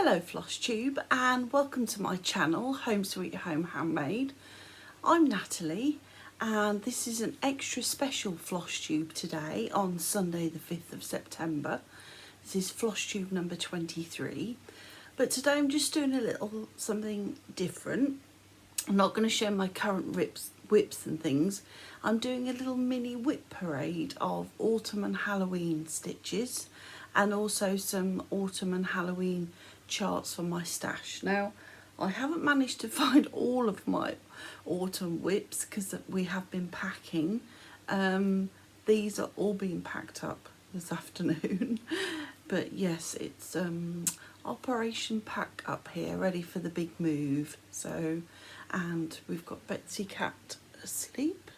Hello Flosstube and welcome to my channel 𝐦𝐨𝐬𝐿 Handmade. I'm Natalie and this is an extra special Flosstube today on Sunday the 5th of September. This is Flosstube number 23, but today I'm just doing a little something different. I'm not going to show my current WIPs and things. I'm doing a little mini WIP parade of autumn and Halloween stitches and also some autumn and Halloween charts for my stash. Now I haven't managed to find all of my autumn WIPs because we have been packing. These are all being packed up this afternoon but yes, it's Operation Pack Up here, ready for the big move. So, and we've got Betsy Cat asleep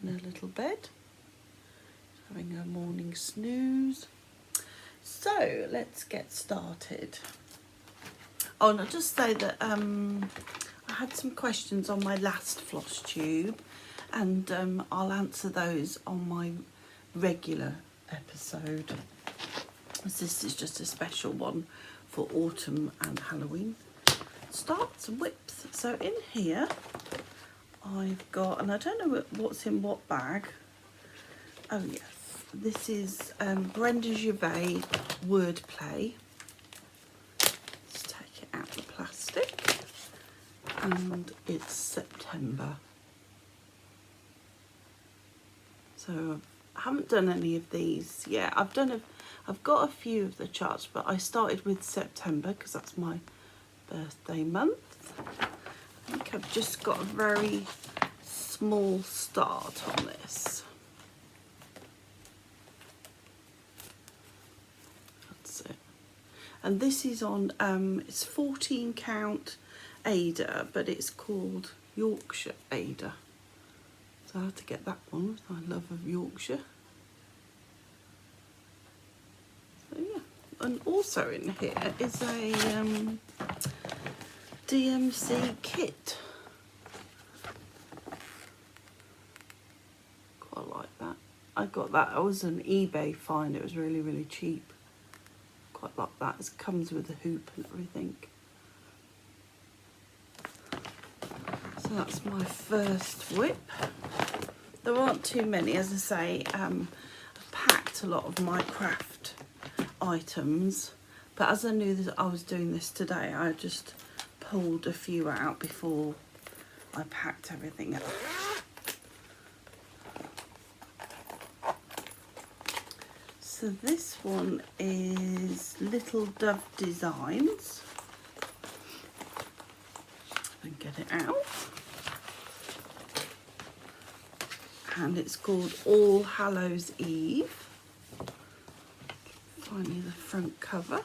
in her little bed, having her morning snooze. So let's get started. Oh, and I'll just say that I had some questions on my last Flosstube and I'll answer those on my regular episode, as this is just a special one for autumn and Halloween. Start some WIPs. So in here I've got, and I don't know what's in what bag. Oh yes, this is 𝐦𝐨𝐬𝐤𝐿 Wordplay. Let's take it out of the plastic, and it's September. So I haven't done any of these yet. I've got a few of the charts, but I started with September because that's my birthday month. I think I've just got a very small start on this. That's it. And this is on, it's 14 count Ada, but it's called Yorkshire Ada. So I had to get that one, my love of Yorkshire. So yeah, and also in here is a DMC kit. Quite like that. I got that, it was an eBay find, it was really cheap. Quite like that, it comes with a hoop and everything. So that's my first WIP. There aren't too many, as I say. I've packed a lot of my craft items, but as I knew that I was doing this today, I just pulled a few out before I packed everything up. So this one is Little Dove Designs. And get it out. And it's called All Hallows Eve. Finally the front cover.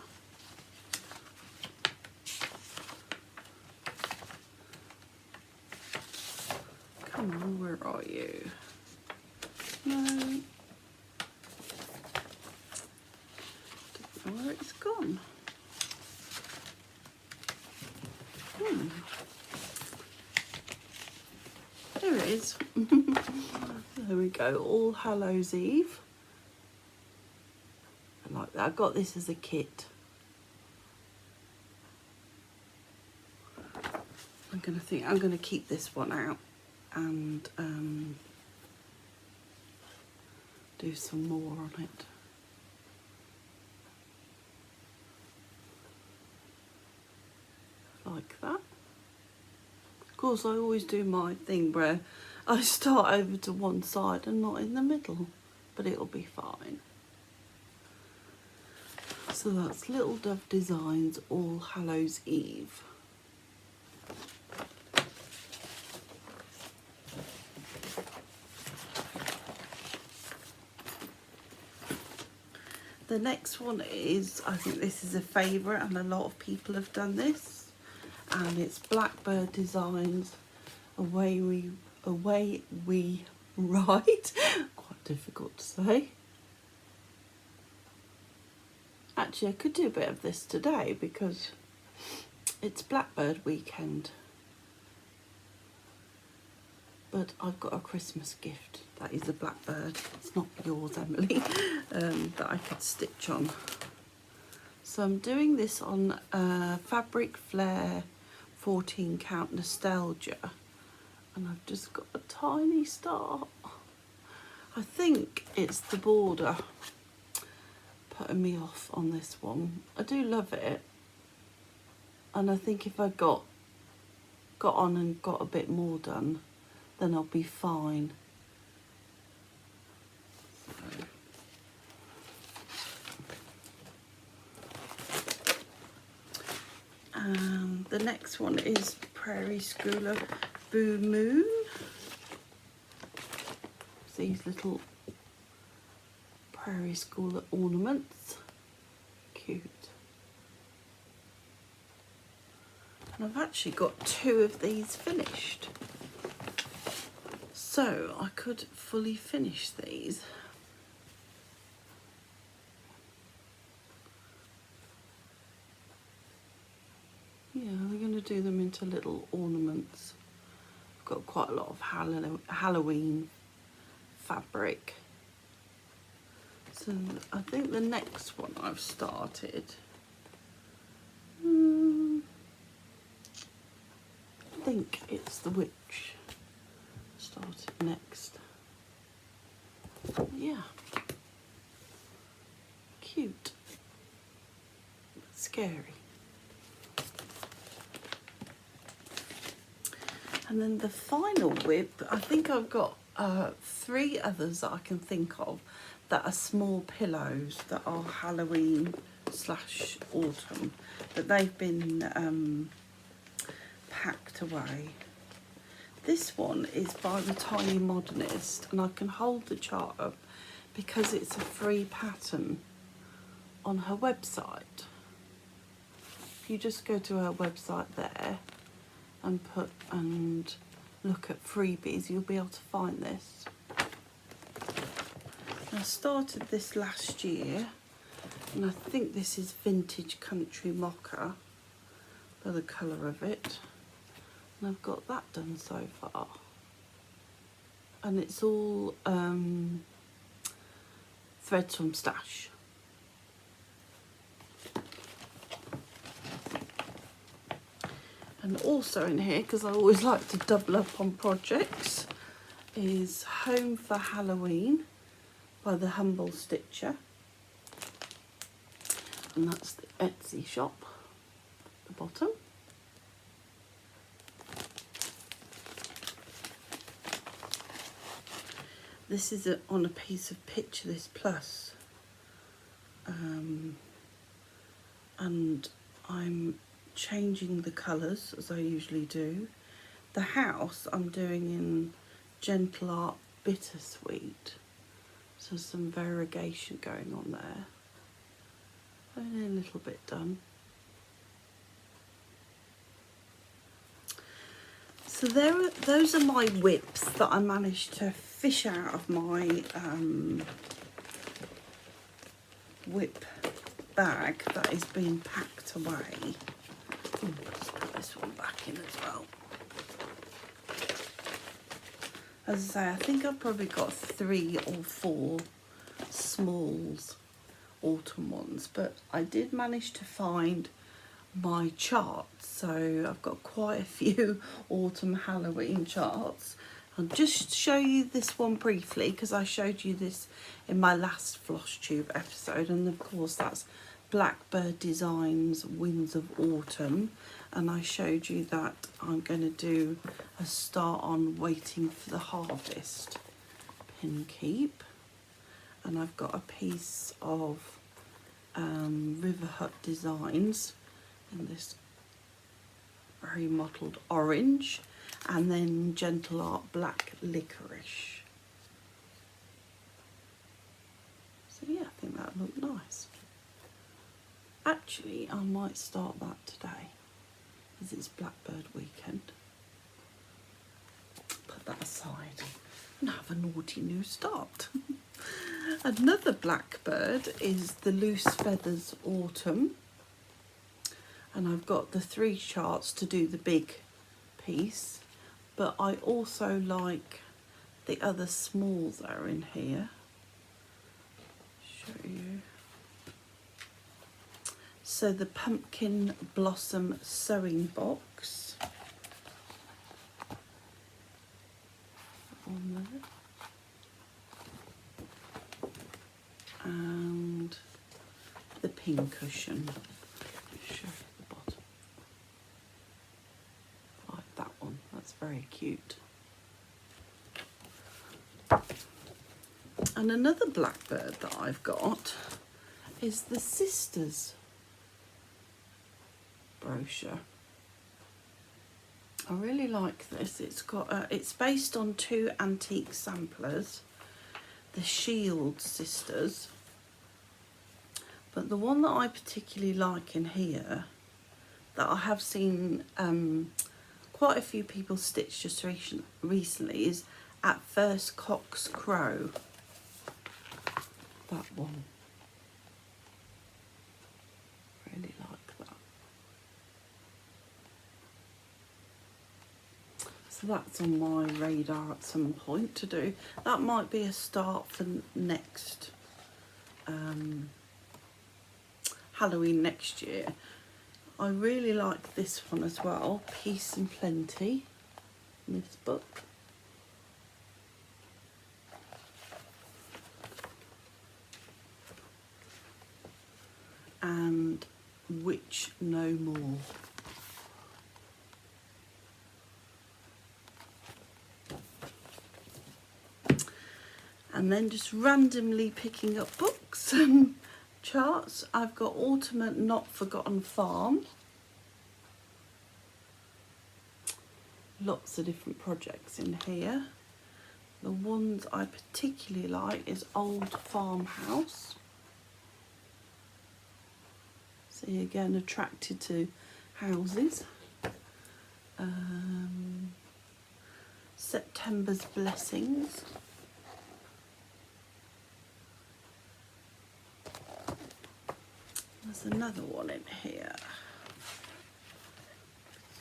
Come on, where are you? No. Don't know where it's gone. There it is. There we go, All Hallows Eve. I like that. I got this as a kit. I'm gonna keep this one out and do some more on it. Like that. Of course, I always do my thing where I start over to one side and not in the middle, but it'll be fine. So that's Little Dove Designs All Hallows Eve. The next one is, I think this is a favourite and a lot of people have done this, and it's Blackbird Designs Away We Ride. Quite difficult to say. Actually, I could do a bit of this today because it's Blackbird weekend. But I've got a Christmas gift. That is a blackbird. It's not yours, Emily, that I could stitch on. So I'm doing this on Fabric Flair 14 count Nostalgia, and I've just got a tiny start. I think it's the border putting me off on this one. I do love it, and I think if I got on and got a bit more done, then I'll be fine. And the next one is Prairie Schooler Boo Moon. These little Prairie Schooler ornaments. Cute. And I've actually got 2 of these finished. So I could fully finish these. Yeah, we're going to do them into little ornaments. I've got quite a lot of Halloween fabric. So I think the next one I've started, I think it's the witch started next. Yeah, cute, but scary. And then the final WIP, I think I've got 3 others that I can think of that are small pillows that are Halloween / autumn, but they've been packed away. This one is by the Tiny Modernist, and I can hold the chart up because it's a free pattern on her website. If you just go to her website there and look at freebies, you'll be able to find this. I started this last year, and I think this is Vintage Country Mocha by the colour of it, and I've got that done so far, and it's all threads from Stash. And also in here, because I always like to double up on projects, is Home for Halloween by the Humble Stitcher. And that's the Etsy shop at the bottom. This is on a piece of Picture This Plus. And I'm changing the colours as I usually do. The house I'm doing in Gentle Art Bittersweet, so some variegation going on there. Only a little bit done. So those are my WIPs that I managed to fish out of my WIP bag that is being packed away. Let's put this one back in as well. As I say, I think I've probably got 3 or 4 smalls, autumn ones, but I did manage to find my charts, so I've got quite a few autumn Halloween charts. I'll just show you this one briefly because I showed you this in my last Flosstube episode, and of course that's Blackbird Designs Winds of Autumn, and I showed you that I'm going to do a start on Waiting for the Harvest pin keep, and I've got a piece of River Hut Designs in this very mottled orange, and then Gentle Art Black Licorice. So yeah, I think that looked nice. Actually, I might start that today, as it's Blackbird weekend. Put that aside and have a naughty new start. Another Blackbird is the Loose Feathers Autumn, and I've got the 3 charts to do the big piece, but I also like the other smalls that are in here. Show you. So the Pumpkin Blossom Sewing Box. On there. And the pin cushion. Show the bottom. I like that one. That's very cute. And another blackbird that I've got is the Sisters brochure. I really like this. It's got it's based on 2 antique samplers, the Shield sisters. But the one that I particularly like in here, that I have seen quite a few people stitch just recently, is At First Cock's Crow. That one. Really like that. So that's on my radar at some point to do. That might be a start for next Halloween next year. I really like this one as well, Peace and Plenty, in this book. And Witch No More. And then just randomly picking up books and charts. I've got Ultimate Not Forgotten Farm. Lots of different projects in here. The ones I particularly like is Old Farmhouse. See, again, attracted to houses. September's Blessings. There's another one in here.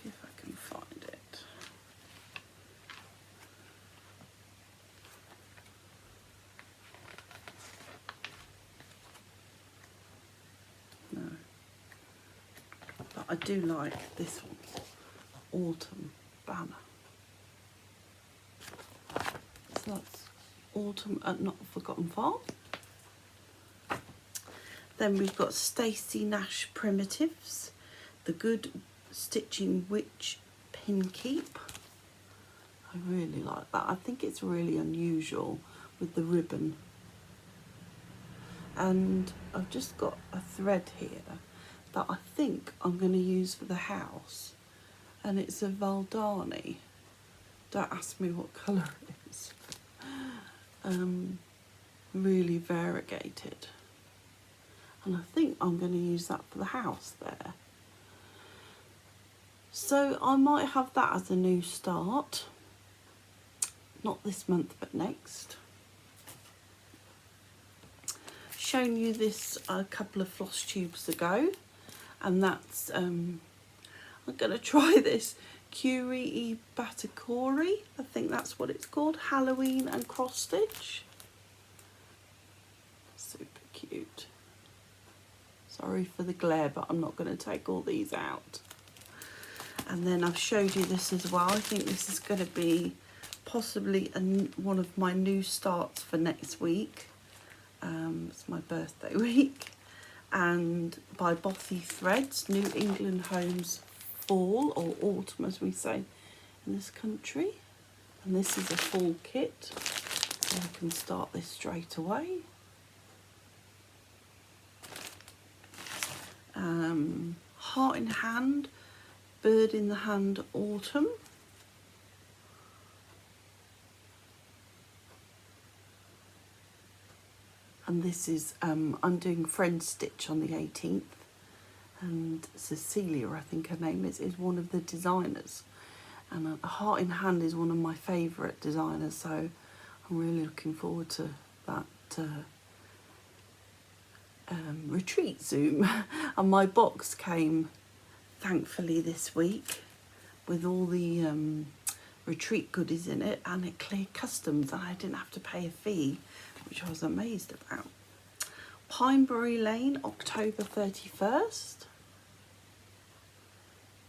See if I can find it. No. But I do like this one, Autumn Banner. So that's Autumn at Not Forgotten Farm. Then we've got Stacey Nash Primitives, The Good Stitching Witch Pin Keep. I really like that. I think it's really unusual with the ribbon. And I've just got a thread here that I think I'm going to use for the house. And it's a Valdani. Don't ask me what colour it is. Really variegated. And I think I'm going to use that for the house there. So I might have that as a new start. Not this month, but next. Shown you this a couple of floss tubes ago. And that's, I'm going to try this 𝐦𝐤𝐤𝐿. I think that's what it's called. Halloween and cross stitch. Super cute. Sorry for the glare, but I'm not going to take all these out. And then I've showed you this as well. I think this is going to be possibly one of my new starts for next week. It's my birthday week. And by Bothy Threads, New England Homes Fall, or Autumn as we say in this country. And this is a full kit. So I can start this straight away. Heart in Hand, Bird in the Hand Autumn. And this is, I'm doing Friend Stitch on the 18th. And Cecilia, I think her name is one of the designers. And Heart in Hand is one of my favourite designers, so I'm really looking forward to that retreat Zoom. And my box came thankfully this week with all the retreat goodies in it, and it cleared customs and I didn't have to pay a fee, which I was amazed about. Pinebury Lane, October 31st.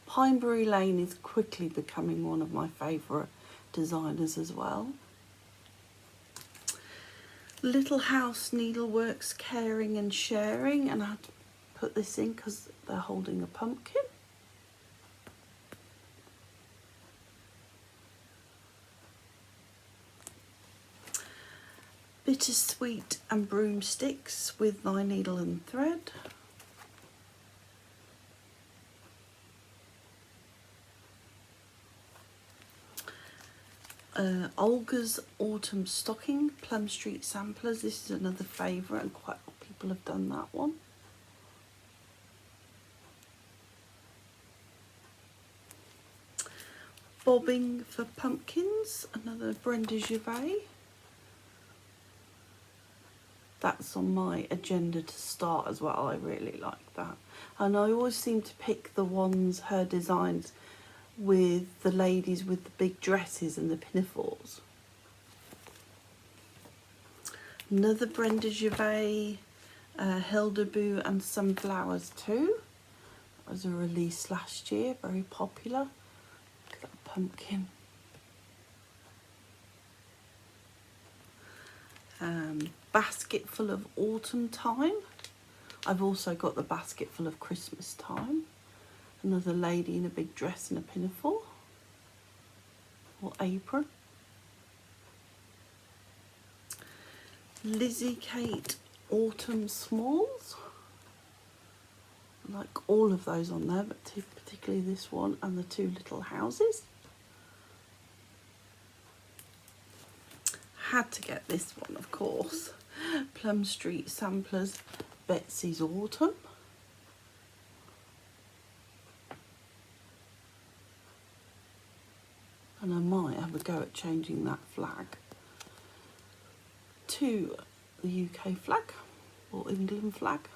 Pinebury Lane is quickly becoming one of my favourite designers as well. Little House Needleworks, Caring and Sharing, and I had to put this in because they're holding a pumpkin. Bittersweet and Broomsticks with Thy Needle and Thread. Olga's Autumn Stocking, Plum Street Samplers. This is another favourite and quite a lot of people have done that one. Bobbing for Pumpkins, another Brenda 𝐦𝐤𝐬. That's on my agenda to start as well. I really like that. And I always seem to pick the ones, her designs, with the ladies with the big dresses and the pinafores. Another Brenda 𝐦𝐤𝐬, Hildeboo and Sunflowers too. That was a release last year, very popular. Look at that pumpkin. Basket Full of Autumn Time. I've also got the Basket Full of Christmas Time. Another lady in a big dress and a pinafore or apron. Lizzie Kate Autumn Smalls. I like all of those on there, but particularly this one and the two little houses. Had to get this one, of course. Plum Street Samplers, Betsy's Autumn. And I might have a go at changing that flag to the UK flag or England flag.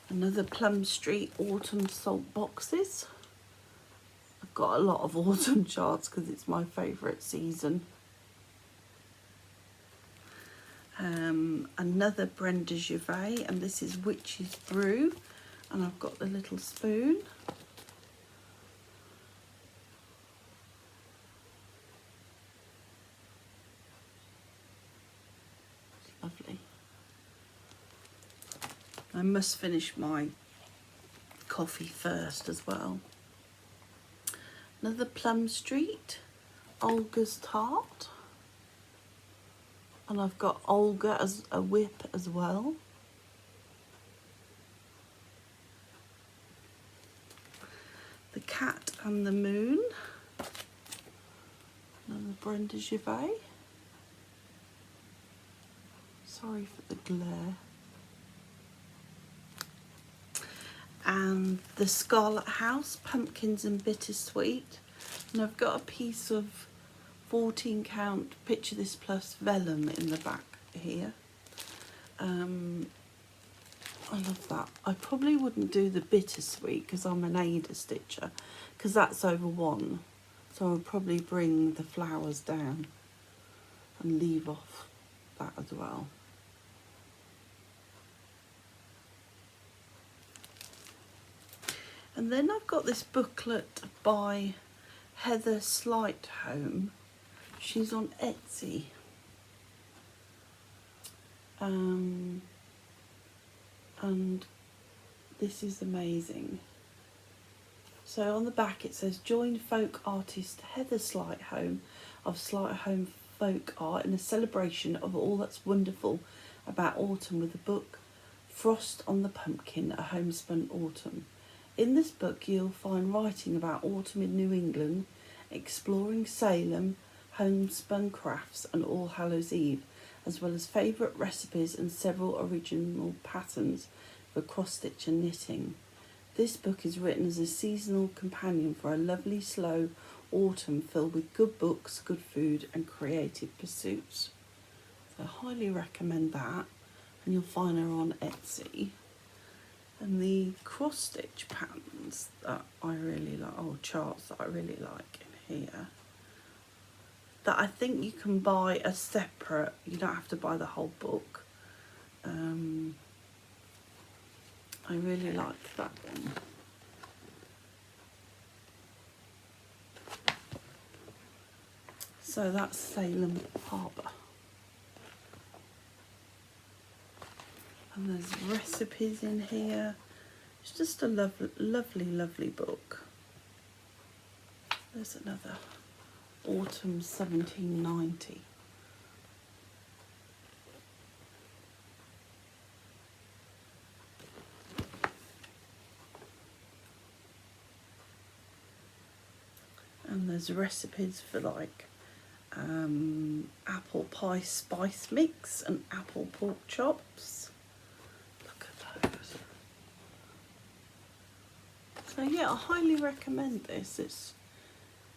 Another Plum Street Autumn Salt Boxes. I've got a lot of autumn charts because it's my favourite season. Another Brenda 𝐦𝐤𝐬, and this is Witch's Brew, and I've got the little spoon. It's lovely. I must finish my coffee first as well. Another Plum Street, Olga's Tart. And I've got Olga as a WIP as well. The Cat and the Moon. Another Brenda 𝐦𝐤𝐬. Sorry for the glare. And the Scarlet House, Pumpkins and Bittersweet. And I've got a piece of 14 count Picture This Plus vellum in the back here. I love that. I probably wouldn't do the Bittersweet because I'm an Ada stitcher, because that's over one. So I'll probably bring the flowers down and leave off that as well. And then I've got this booklet by Heather 𝐜𝐨𝐬𝐿. She's on Etsy. And this is amazing. So on the back it says, join folk artist Heather 𝐜𝐿𝐴 of 𝐜𝐿𝐴 Folk Art in a celebration of all that's wonderful about autumn with the book Frost on the Pumpkin, a Homespun Autumn. In this book you'll find writing about autumn in New England, exploring Salem, homespun crafts and All Hallows Eve, as well as favourite recipes and several original patterns for cross-stitch and knitting. This book is written as a seasonal companion for a lovely, slow autumn filled with good books, good food and creative pursuits. So I highly recommend that, and you'll find her on Etsy. And the cross-stitch patterns that I really like, or charts that I really like in here, that I think you can buy as separate, you don't have to buy the whole book. I really like that one. So that's Salem Harbour. And there's recipes in here. It's just a lovely, lovely, lovely book. There's another Autumn 1790. And there's recipes for like apple pie spice mix and apple pork chops. Look at those. So yeah, I highly recommend this.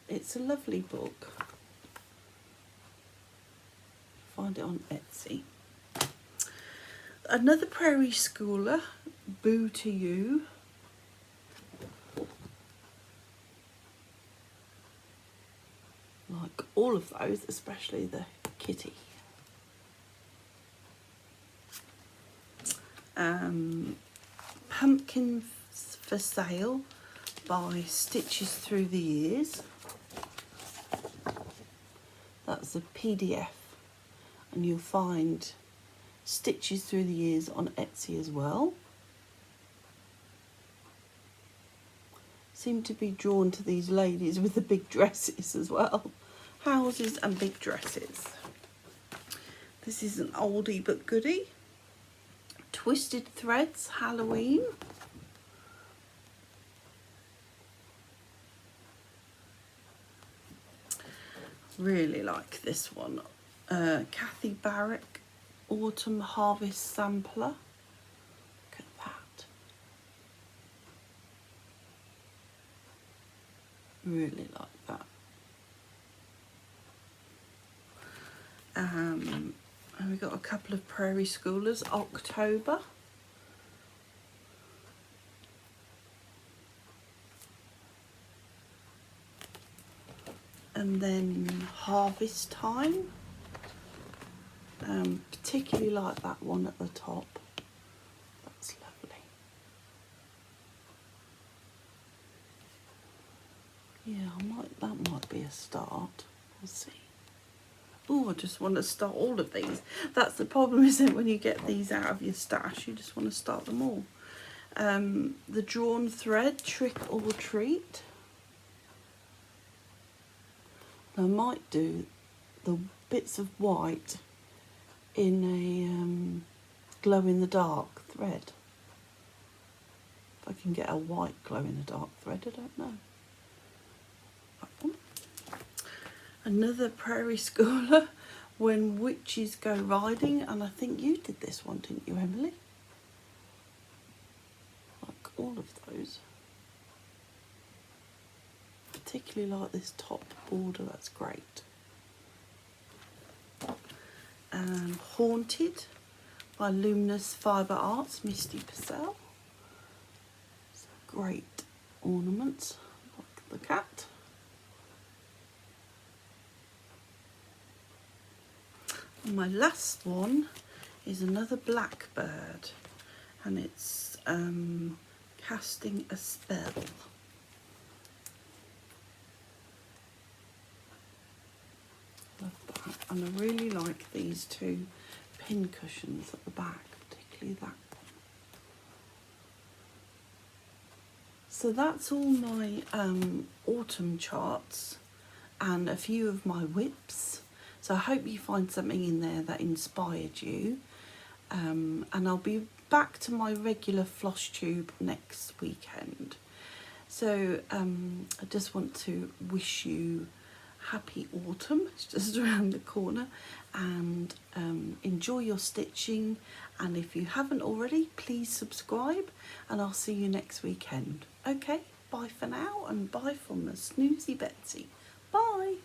It's a lovely book. Find it on Etsy. Another Prairie Schooler, Boo to You. Like all of those, especially the kitty. Pumpkins for Sale by Stitches Through the Years. That's a PDF, and you'll find Stitches Through the Years on Etsy as well. Seem to be drawn to these ladies with the big dresses as well. Houses and big dresses. This is an oldie but goodie. Twisted Threads Halloween. Really like this one. Kathy Barrick Autumn Harvest Sampler. Look at that. Really like that. And we got a couple of Prairie Schoolers, October. And then Harvest Time. Particularly like that one at the top. That's lovely. Yeah, that might be a start. We'll see. Oh, I just want to start all of these. That's the problem, isn't it, when you get these out of your stash, you just want to start them all. The Drawn Thread, Trick or Treat. I might do the bits of white in a glow-in-the-dark thread. If I can get a white glow-in-the-dark thread, I don't know. Another Prairie Schooler, When Witches Go Riding, and I think you did this one, didn't you, Emily? Like all of those. Particularly like this top border, that's great. And Haunted by Luminous Fibre Arts, Misty Purcell. Great ornaments, like the cat. And my last one is another Blackbird, and it's Casting a Spell. Love that. And I really like these two pin cushions at the back, particularly that one. So that's all my autumn charts and a few of my WIPs. So I hope you find something in there that inspired you. And I'll be back to my regular Flosstube next weekend. So I just want to wish you happy autumn. It's just around the corner. And enjoy your stitching. And if you haven't already, please subscribe. And I'll see you next weekend. Okay, bye for now, and bye from the Snoozy Betsy. Bye.